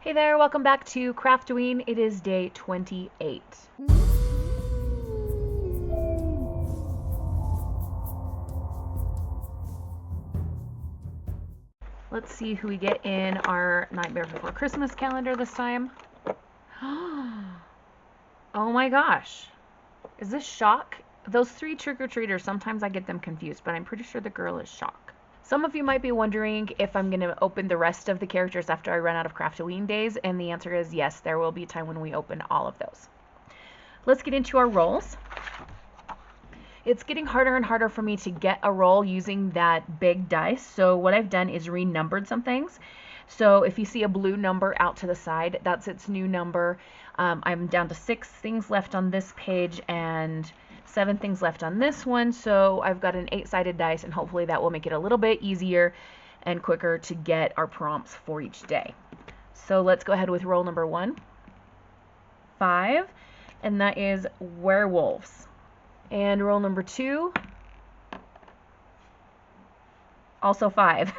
Hey there, welcome back to Craftoween. It is day 28. Let's see who we get in our Nightmare Before Christmas calendar this time. Oh my gosh. Is this Shock? Those three trick-or-treaters, sometimes I get them confused, but I'm pretty sure the girl is Shock. Some of you might be wondering if I'm going to open the rest of the characters after I run out of Craftoween days, and the answer is yes, there will be a time when we open all of those. Let's get into our rolls. It's getting harder and harder for me to get a roll using that big dice, so what I've done is renumbered some things. So if you see a blue number out to the side, that's its new number. I'm down to 6 things left on this page and 7 things left on this one, so I've got an 8-sided dice, and hopefully that will make it a little bit easier and quicker to get our prompts for each day. So let's go ahead with roll number 1, 5, and that is werewolves. And roll number 2, also 5.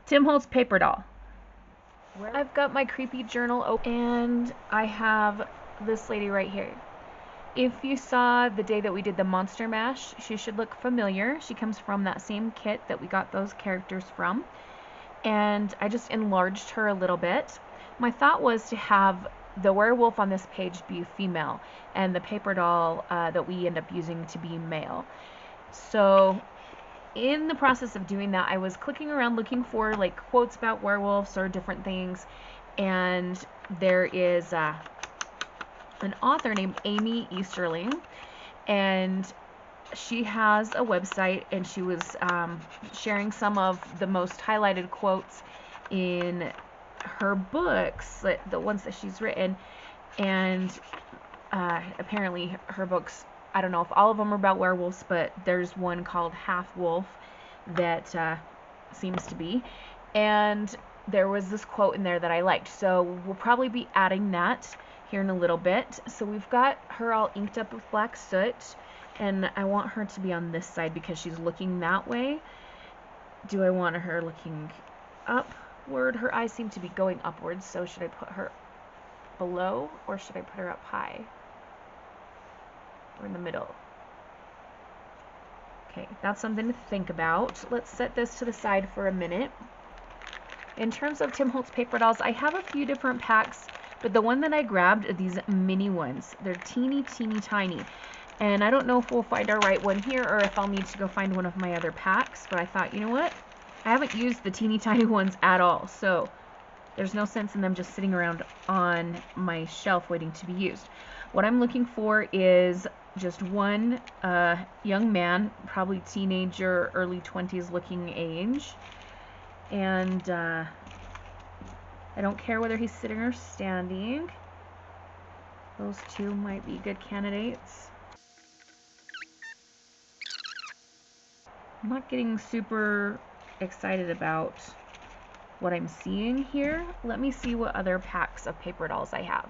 Tim Holtz Paper Doll. I've got my creepy journal open, and I have this lady right here. If you saw the day that we did the Monster Mash, she should look familiar. She comes from that same kit that we got those characters from. And I just enlarged her a little bit. My thought was to have the werewolf on this page be female, and the paper doll that we end up using to be male. So in the process of doing that, I was clicking around looking for like quotes about werewolves or different things, and there is an author named Amy Easterling, and she has a website, and she was sharing some of the most highlighted quotes in her books, the ones that she's written, and apparently her books, I don't know if all of them are about werewolves, but there's one called Half Wolf that seems to be, and there was this quote in there that I liked, so we'll probably be adding that here in a little bit. So we've got her all inked up with black soot, and I want her to be on this side because she's looking that way. Do I want her looking upward? Her eyes seem to be going upwards, so should I put her below or should I put her up high? Or in the middle? Okay, that's something to think about. Let's set this to the side for a minute. In terms of Tim Holtz paper dolls, I have a few different packs, but the one that I grabbed are these mini ones. They're teeny tiny. And I don't know if we'll find our right one here or if I'll need to go find one of my other packs, but I thought, you know what? I haven't used the teeny tiny ones at all, so there's no sense in them just sitting around on my shelf waiting to be used. What I'm looking for is just one young man, probably teenager, early 20s looking age. And I don't care whether he's sitting or standing. Those two might be good candidates. I'm not getting super excited about what I'm seeing here. Let me see what other packs of paper dolls I have.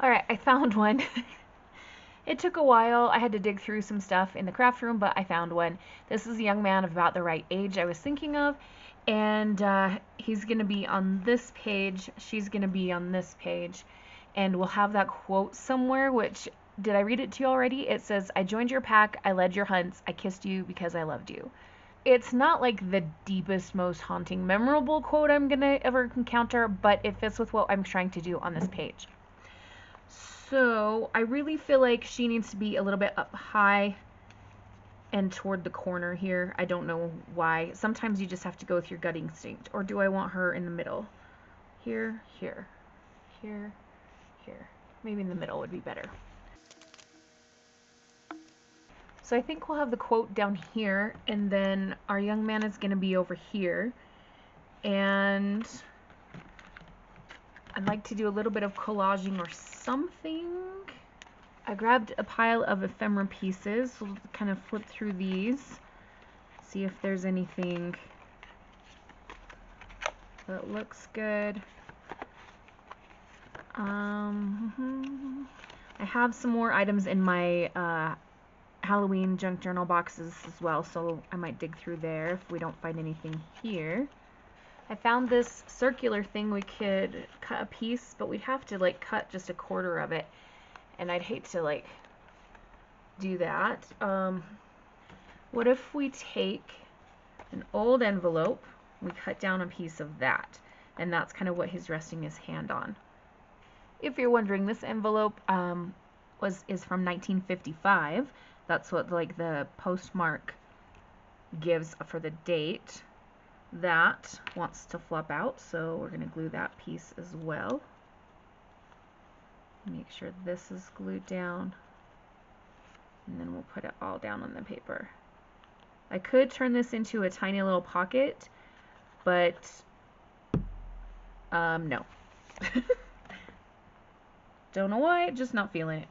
Alright, I found one. It took a while. I had to dig through some stuff in the craft room, but I found one. This is a young man of about the right age I was thinking of, and he's going to be on this page. She's going to be on this page, and we'll have that quote somewhere, which, did I read it to you already? It says, "I joined your pack, I led your hunts, I kissed you because I loved you." It's not like the deepest, most haunting, memorable quote I'm going to ever encounter, but it fits with what I'm trying to do on this page. So I really feel like she needs to be a little bit up high and toward the corner here. I don't know why. Sometimes you just have to go with your gut instinct. Or do I want her in the middle? Here, here, here, here. Maybe in the middle would be better. So I think we'll have the quote down here, and then our young man is going to be over here. And I'd like to do a little bit of collaging or something. I grabbed a pile of ephemera pieces. We'll kind of flip through these, see if there's anything that looks good. I have some more items in my Halloween junk journal boxes as well, so I might dig through there if we don't find anything here. I found this circular thing we could cut a piece, but we'd have to like cut just a quarter of it, and I'd hate to like do that. What if we take an old envelope, we cut down a piece of that, and that's kind of what he's resting his hand on. If you're wondering, this envelope is from 1955. That's what like the postmark gives for the date. That wants to flop out, so we're going to glue that piece as well. Make sure this is glued down, and then we'll put it all down on the paper. I could turn this into a tiny little pocket, but no. Don't know why, just not feeling it.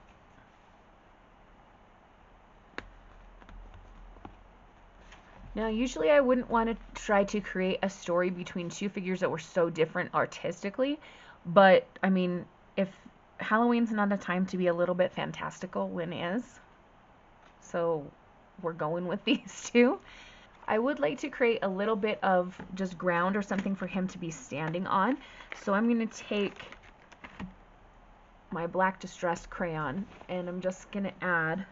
Now, usually I wouldn't want to try to create a story between two figures that were so different artistically, but I mean, if Halloween's not a time to be a little bit fantastical, when is? So we're going with these two. I would like to create a little bit of just ground or something for him to be standing on. So I'm going to take my black distressed crayon, and I'm just going to add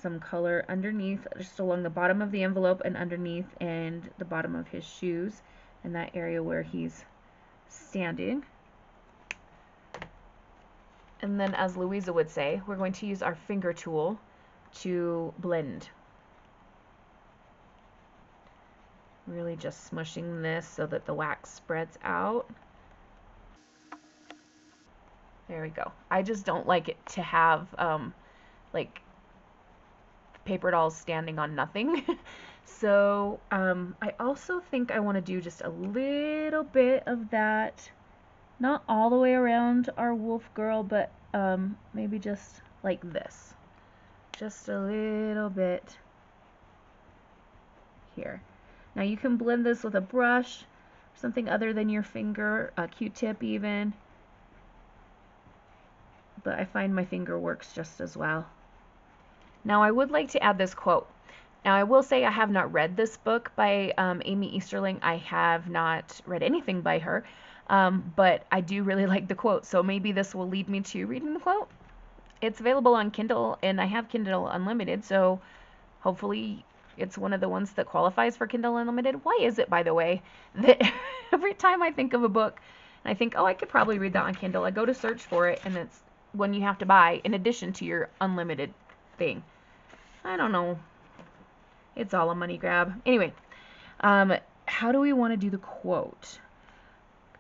some color underneath, just along the bottom of the envelope and underneath and the bottom of his shoes, and that area where he's standing. And then, as Louisa would say, we're going to use our finger tool to blend. Really just smushing this so that the wax spreads out. There we go. I just don't like it to have like paper dolls standing on nothing. So I also think I want to do just a little bit of that, not all the way around our wolf girl, but maybe just like this, just a little bit here. Now you can blend this with a brush, something other than your finger, a Q-tip even, but I find my finger works just as well. Now I would like to add this quote. Now I will say I have not read this book by Amy Easterling. I have not read anything by her, but I do really like the quote, so maybe this will lead me to reading the quote. It's available on Kindle, and I have Kindle Unlimited, so hopefully it's one of the ones that qualifies for Kindle Unlimited. Why is it, by the way, that every time I think of a book and I think, oh, I could probably read that on Kindle, I go to search for it, and it's one you have to buy in addition to your unlimited thing. I don't know. It's all a money grab. Anyway, how do we want to do the quote?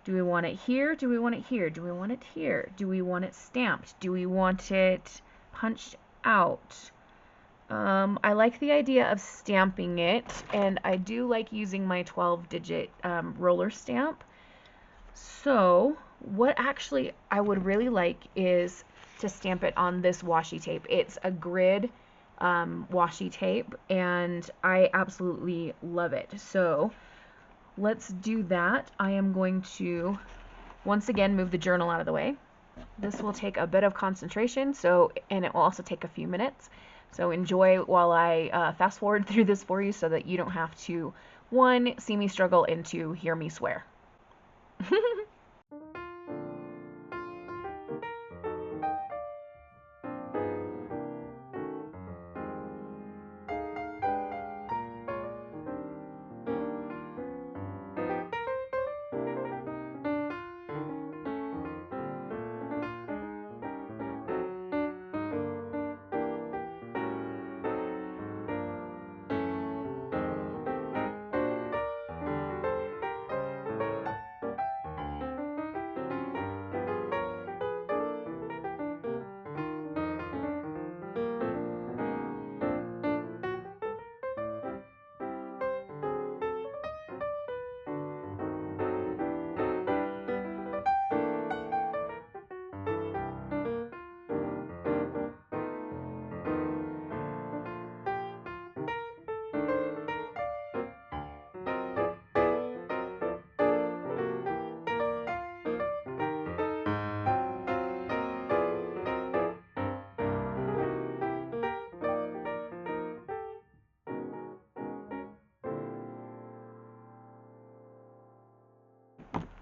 Do we want it here? Do we want it here? Do we want it here? Do we want it stamped? Do we want it punched out? I like the idea of stamping it, and I do like using my 12-digit roller stamp. So what actually I would really like is to stamp it on this washi tape. It's a grid washi tape, and I absolutely love it. So let's do that. I am going to once again move the journal out of the way. This will take a bit of concentration, and it will also take a few minutes. So enjoy while I fast forward through this for you, so that you don't have to, one, see me struggle, and two, hear me swear.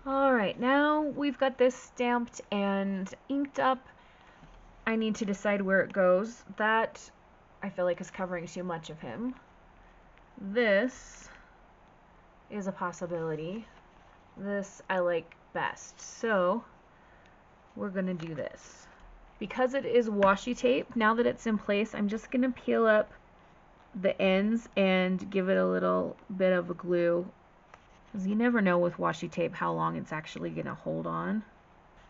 Alright, now we've got this stamped and inked up. I need to decide where it goes. That, I feel like, is covering too much of him. This is a possibility. This I like best. So, we're going to do this. Because it is washi tape, now that it's in place, I'm just going to peel up the ends and give it a little bit of a glue. Because you never know with washi tape how long it's actually going to hold on.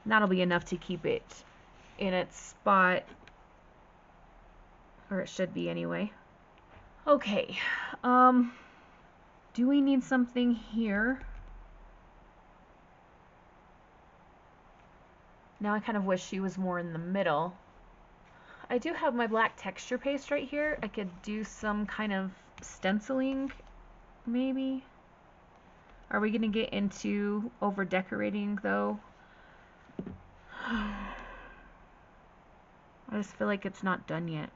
And that'll be enough to keep it in its spot. Or it should be anyway. Okay. Do we need something here? Now I kind of wish she was more in the middle. I do have my black texture paste right here. I could do some kind of stenciling, maybe. Are we going to get into over decorating though? I just feel like it's not done yet.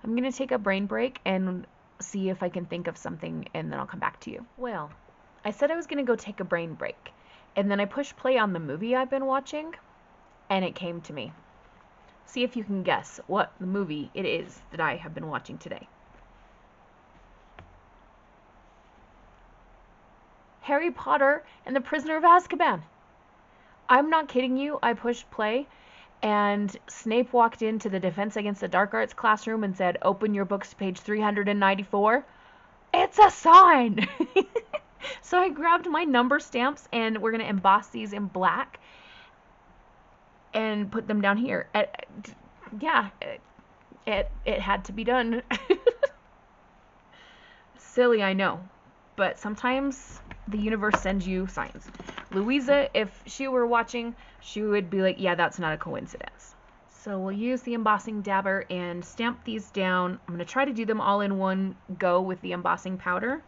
I'm going to take a brain break and see if I can think of something, and then I'll come back to you. Well, I said I was going to go take a brain break, and then I pushed play on the movie I've been watching, and it came to me. See if you can guess what the movie it is that I have been watching today. Harry Potter and the Prisoner of Azkaban. I'm not kidding you. I pushed play, and Snape walked into the Defense Against the Dark Arts classroom and said, "Open your books to page 394. It's a sign! So I grabbed my number stamps, and we're going to emboss these in black and put them down here. Yeah, it had to be done. Silly, I know. But sometimes the universe sends you signs. Louisa, if she were watching, she would be like, yeah, that's not a coincidence. So we'll use the embossing dabber and stamp these down. I'm going to try to do them all in one go with the embossing powder.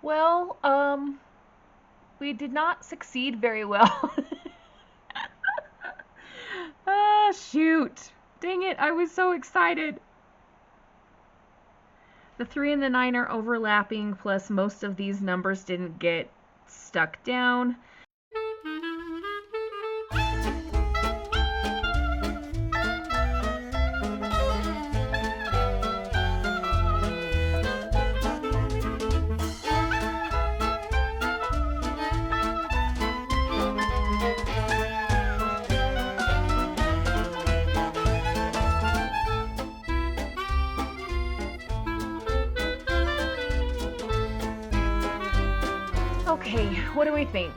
Well, we did not succeed very well. Ah, shoot. Dang it, I was so excited. The 3 and the 9 are overlapping, plus most of these numbers didn't get stuck down. Okay, what do we think?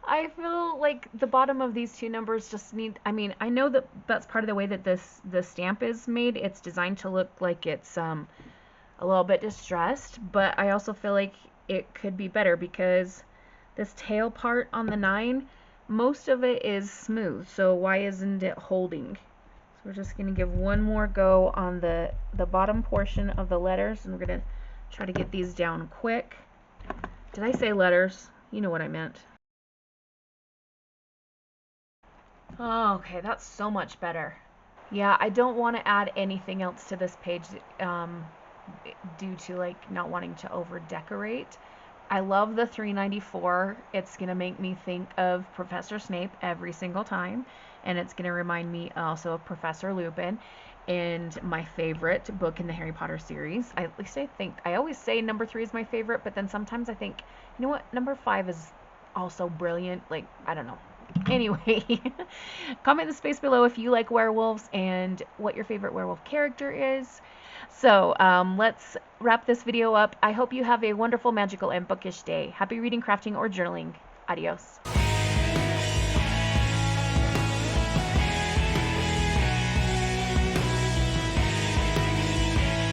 I feel like the bottom of these two numbers just need, I mean, I know that that's part of the way that the stamp is made. It's designed to look like it's a little bit distressed, but I also feel like it could be better because this tail part on the 9, most of it is smooth, so why isn't it holding? So we're just going to give one more go on the bottom portion of the letters, and we're going to try to get these down quick. Did I say letters? You know what I meant. Oh, okay, that's so much better. Yeah, I don't want to add anything else to this page due to like not wanting to over decorate. I love the 394. It's going to make me think of Professor Snape every single time, and it's going to remind me also of Professor Lupin and my favorite book in the Harry Potter series. At least I think. I always say number 3 is my favorite, but then sometimes I think, you know what, number 5 is also brilliant. Like, I don't know. Anyway, comment in the space below if you like werewolves and what your favorite werewolf character is. So let's wrap this video up. I hope you have a wonderful, magical, and bookish day. Happy reading, crafting, or journaling. Adios.